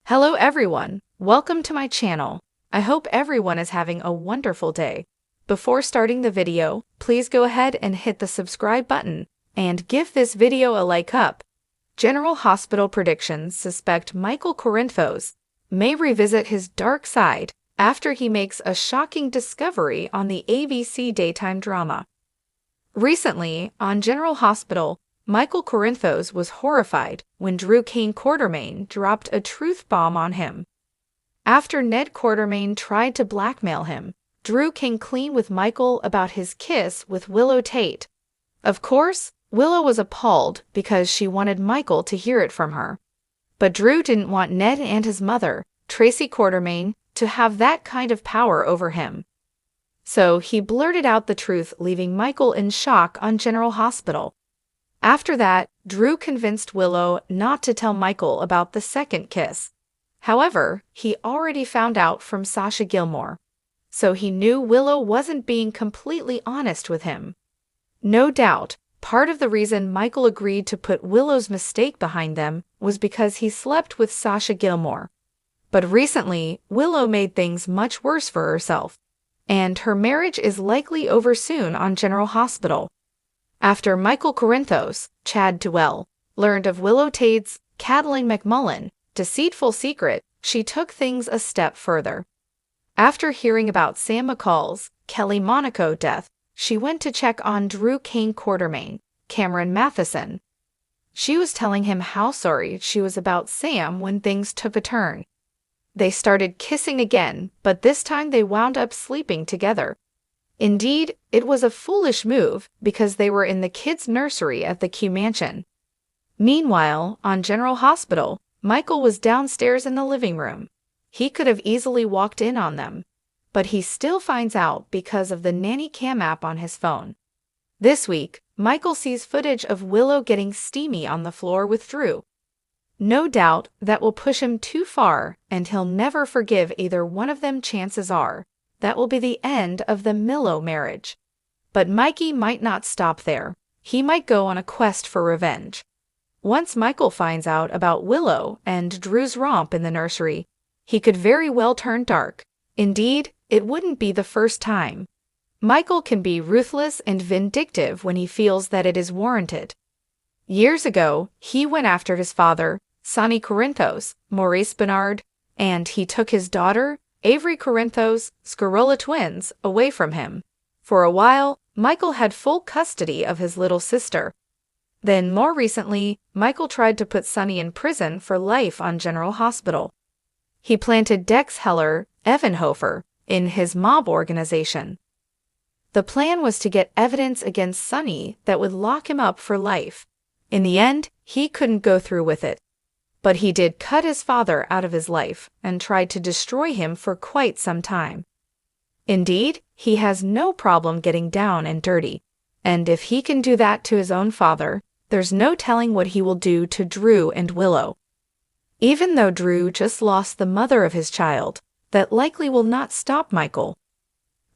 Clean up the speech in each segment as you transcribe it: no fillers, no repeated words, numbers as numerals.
Hello everyone, welcome to my channel. I hope everyone is having a wonderful day. Before starting the video, please go ahead and hit the subscribe button and give this video a like up. General Hospital predictions suspect Michael Corinthos may revisit his dark side after he makes a shocking discovery on the ABC daytime drama. Recently, on General Hospital, Michael Corinthos was horrified when Drew Quartermaine dropped a truth bomb on him. After Ned Quartermaine tried to blackmail him, Drew came clean with Michael about his kiss with Willow Tate. Of course, Willow was appalled because she wanted Michael to hear it from her. But Drew didn't want Ned and his mother, Tracy Quartermaine, to have that kind of power over him. So he blurted out the truth, leaving Michael in shock on General Hospital. After that, Drew convinced Willow not to tell Michael about the second kiss. However, he already found out from Sasha Gilmore, so he knew Willow wasn't being completely honest with him. No doubt, part of the reason Michael agreed to put Willow's mistake behind them was because he slept with Sasha Gilmore. But recently, Willow made things much worse for herself, and her marriage is likely over soon on General Hospital. After Michael Corinthos, Chad Duell, learned of Willow Tate's, Catelyn McMullen, deceitful secret, she took things a step further. After hearing about Sam McCall's, Kelly Monaco death, she went to check on Drew Quartermaine, Cameron Matheson. She was telling him how sorry she was about Sam when things took a turn. They started kissing again, but this time they wound up sleeping together. Indeed, it was a foolish move because they were in the kids' nursery at the Q Mansion. Meanwhile, on General Hospital, Michael was downstairs in the living room. He could have easily walked in on them, but he still finds out because of the Nanny Cam app on his phone. This week, Michael sees footage of Willow getting steamy on the floor with Drew. No doubt that will push him too far, and he'll never forgive either one of them. Chances are that will be the end of the Willow marriage. But Mikey might not stop there. He might go on a quest for revenge. Once Michael finds out about Willow and Drew's romp in the nursery, he could very well turn dark. Indeed, it wouldn't be the first time. Michael can be ruthless and vindictive when he feels that it is warranted. Years ago, he went after his father, Sonny Corinthos, Maurice Bernard, and he took his daughter, Avery Corinthos, Scarola twins, away from him. For a while, Michael had full custody of his little sister. Then, more recently, Michael tried to put Sonny in prison for life on General Hospital. He planted Dex Heller, Evanhofer, in his mob organization. The plan was to get evidence against Sonny that would lock him up for life. In the end, he couldn't go through with it. But he did cut his father out of his life and tried to destroy him for quite some time. Indeed, he has no problem getting down and dirty, and if he can do that to his own father, there's no telling what he will do to Drew and Willow. Even though Drew just lost the mother of his child, that likely will not stop Michael.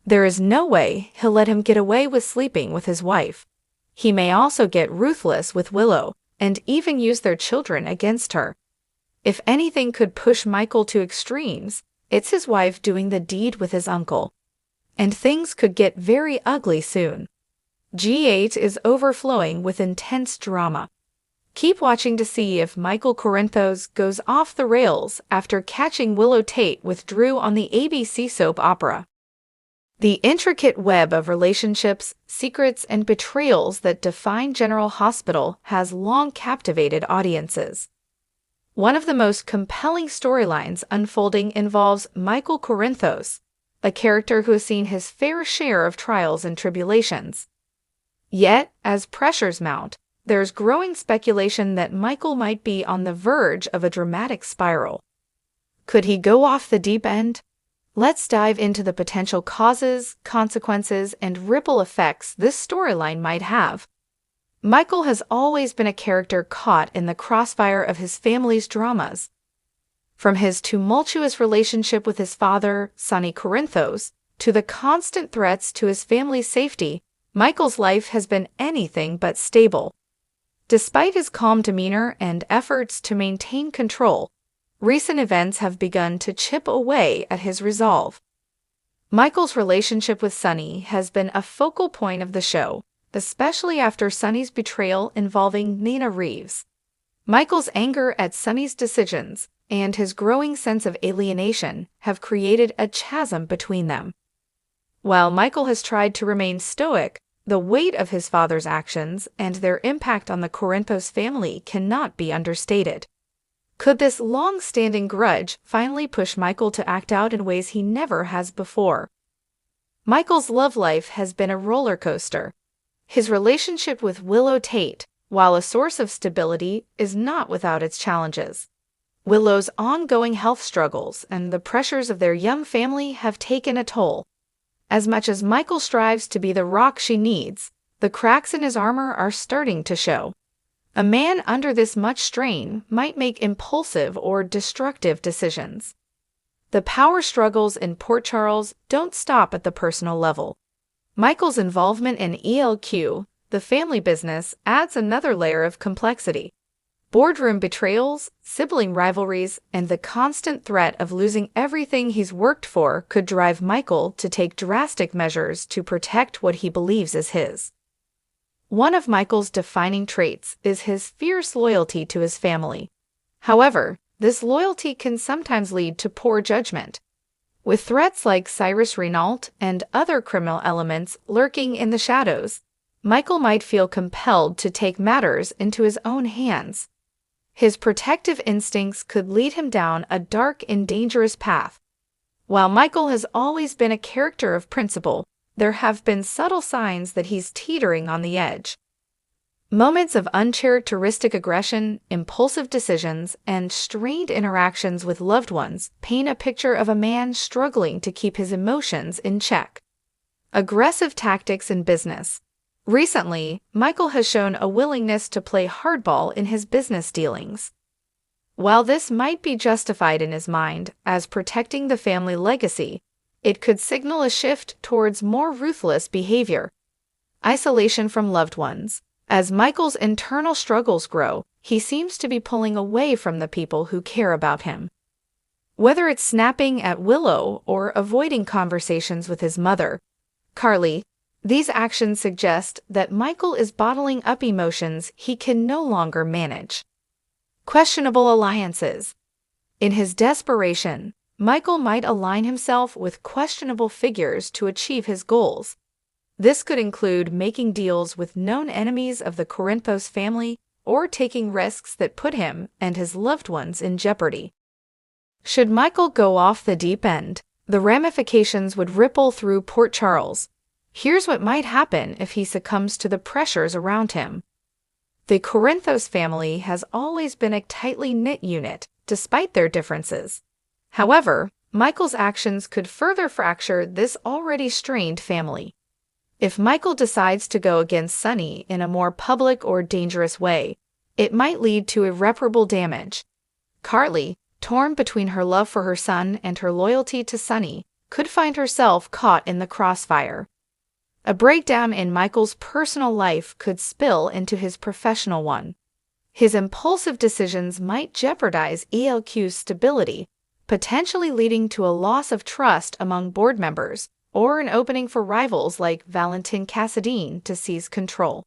There is no way he'll let him get away with sleeping with his wife. He may also get ruthless with Willow and even use their children against her. If anything could push Michael to extremes, it's his wife doing the deed with his uncle. And things could get very ugly soon. G8 is overflowing with intense drama. Keep watching to see if Michael Corinthos goes off the rails after catching Willow Tate with Drew on the ABC soap opera. The intricate web of relationships, secrets, and betrayals that define General Hospital has long captivated audiences. One of the most compelling storylines unfolding involves Michael Corinthos, a character who has seen his fair share of trials and tribulations. Yet, as pressures mount, there's growing speculation that Michael might be on the verge of a dramatic spiral. Could he go off the deep end? Let's dive into the potential causes, consequences, and ripple effects this storyline might have. Michael has always been a character caught in the crossfire of his family's dramas. From his tumultuous relationship with his father, Sonny Corinthos, to the constant threats to his family's safety, Michael's life has been anything but stable. Despite his calm demeanor and efforts to maintain control, recent events have begun to chip away at his resolve. Michael's relationship with Sonny has been a focal point of the show, especially after Sonny's betrayal involving Nina Reeves. Michael's anger at Sonny's decisions and his growing sense of alienation have created a chasm between them. While Michael has tried to remain stoic, the weight of his father's actions and their impact on the Corinthos family cannot be understated. Could this long-standing grudge finally push Michael to act out in ways he never has before? Michael's love life has been a roller coaster. His relationship with Willow Tate, while a source of stability, is not without its challenges. Willow's ongoing health struggles and the pressures of their young family have taken a toll. As much as Michael strives to be the rock she needs, the cracks in his armor are starting to show. A man under this much strain might make impulsive or destructive decisions. The power struggles in Port Charles don't stop at the personal level. Michael's involvement in ELQ, the family business, adds another layer of complexity. Boardroom betrayals, sibling rivalries, and the constant threat of losing everything he's worked for could drive Michael to take drastic measures to protect what he believes is his. One of Michael's defining traits is his fierce loyalty to his family. However, this loyalty can sometimes lead to poor judgment. With threats like Cyrus Renault and other criminal elements lurking in the shadows, Michael might feel compelled to take matters into his own hands. His protective instincts could lead him down a dark and dangerous path. While Michael has always been a character of principle, there have been subtle signs that he's teetering on the edge. Moments of uncharacteristic aggression, impulsive decisions, and strained interactions with loved ones paint a picture of a man struggling to keep his emotions in check. Aggressive tactics in business. Recently, Michael has shown a willingness to play hardball in his business dealings. While this might be justified in his mind as protecting the family legacy, it could signal a shift towards more ruthless behavior. Isolation from loved ones. As Michael's internal struggles grow, he seems to be pulling away from the people who care about him. Whether it's snapping at Willow or avoiding conversations with his mother, Carly, these actions suggest that Michael is bottling up emotions he can no longer manage. Questionable alliances. In his desperation, Michael might align himself with questionable figures to achieve his goals. This could include making deals with known enemies of the Corinthos family or taking risks that put him and his loved ones in jeopardy. Should Michael go off the deep end, the ramifications would ripple through Port Charles. Here's what might happen if he succumbs to the pressures around him. The Corinthos family has always been a tightly knit unit, despite their differences. However, Michael's actions could further fracture this already strained family. If Michael decides to go against Sonny in a more public or dangerous way, it might lead to irreparable damage. Carly, torn between her love for her son and her loyalty to Sonny, could find herself caught in the crossfire. A breakdown in Michael's personal life could spill into his professional one. His impulsive decisions might jeopardize ELQ's stability, potentially leading to a loss of trust among board members or an opening for rivals like Valentin Cassadine to seize control.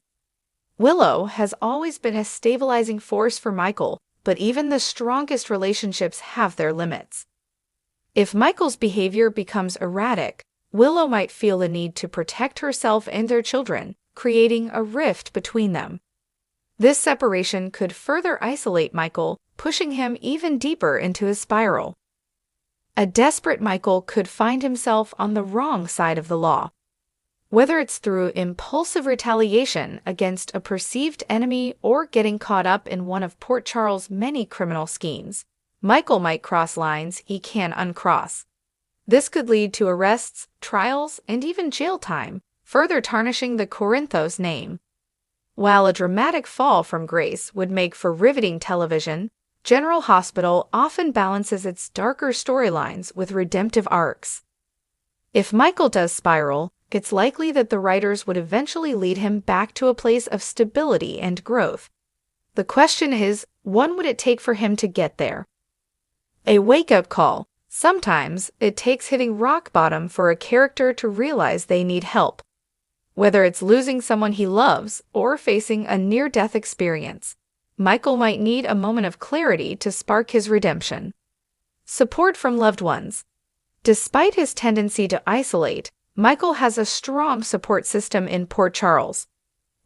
Willow has always been a stabilizing force for Michael, but even the strongest relationships have their limits. If Michael's behavior becomes erratic, Willow might feel the need to protect herself and their children, creating a rift between them. This separation could further isolate Michael, pushing him even deeper into his spiral. A desperate Michael could find himself on the wrong side of the law. Whether it's through impulsive retaliation against a perceived enemy or getting caught up in one of Port Charles' many criminal schemes, Michael might cross lines he can't uncross. This could lead to arrests, trials, and even jail time, further tarnishing the Corinthos name. While a dramatic fall from grace would make for riveting television, General Hospital often balances its darker storylines with redemptive arcs. If Michael does spiral, it's likely that the writers would eventually lead him back to a place of stability and growth. The question is, when would it take for him to get there? A wake-up call. Sometimes it takes hitting rock bottom for a character to realize they need help. Whether it's losing someone he loves or facing a near-death experience, Michael might need a moment of clarity to spark his redemption. Support from loved ones. Despite his tendency to isolate, Michael has a strong support system in Port Charles.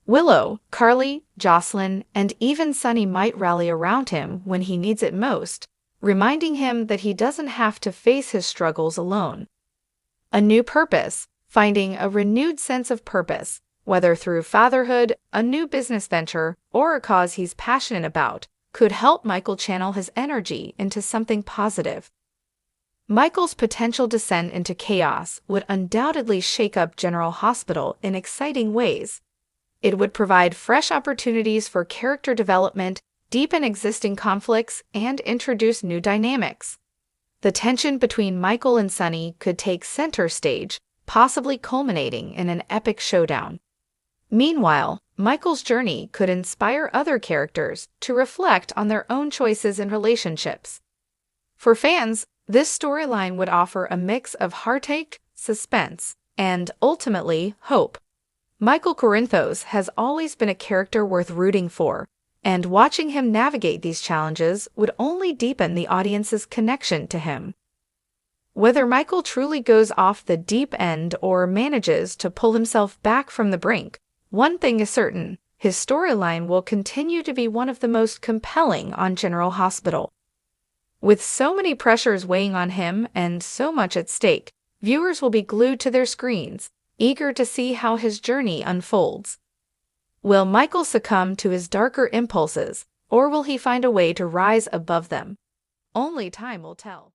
Willow, Carly, Jocelyn, and even Sunny might rally around him when he needs it most, reminding him that he doesn't have to face his struggles alone. A new purpose. Finding a renewed sense of purpose, whether through fatherhood, a new business venture, or a cause he's passionate about, could help Michael channel his energy into something positive. Michael's potential descent into chaos would undoubtedly shake up General Hospital in exciting ways. It would provide fresh opportunities for character development, deepen existing conflicts, and introduce new dynamics. The tension between Michael and Sunny could take center stage, possibly culminating in an epic showdown. Meanwhile, Michael's journey could inspire other characters to reflect on their own choices and relationships. For fans, this storyline would offer a mix of heartache, suspense, and, ultimately, hope. Michael Corinthos has always been a character worth rooting for, and watching him navigate these challenges would only deepen the audience's connection to him. Whether Michael truly goes off the deep end or manages to pull himself back from the brink, one thing is certain: his storyline will continue to be one of the most compelling on General Hospital. With so many pressures weighing on him and so much at stake, viewers will be glued to their screens, eager to see how his journey unfolds. Will Michael succumb to his darker impulses, or will he find a way to rise above them? Only time will tell.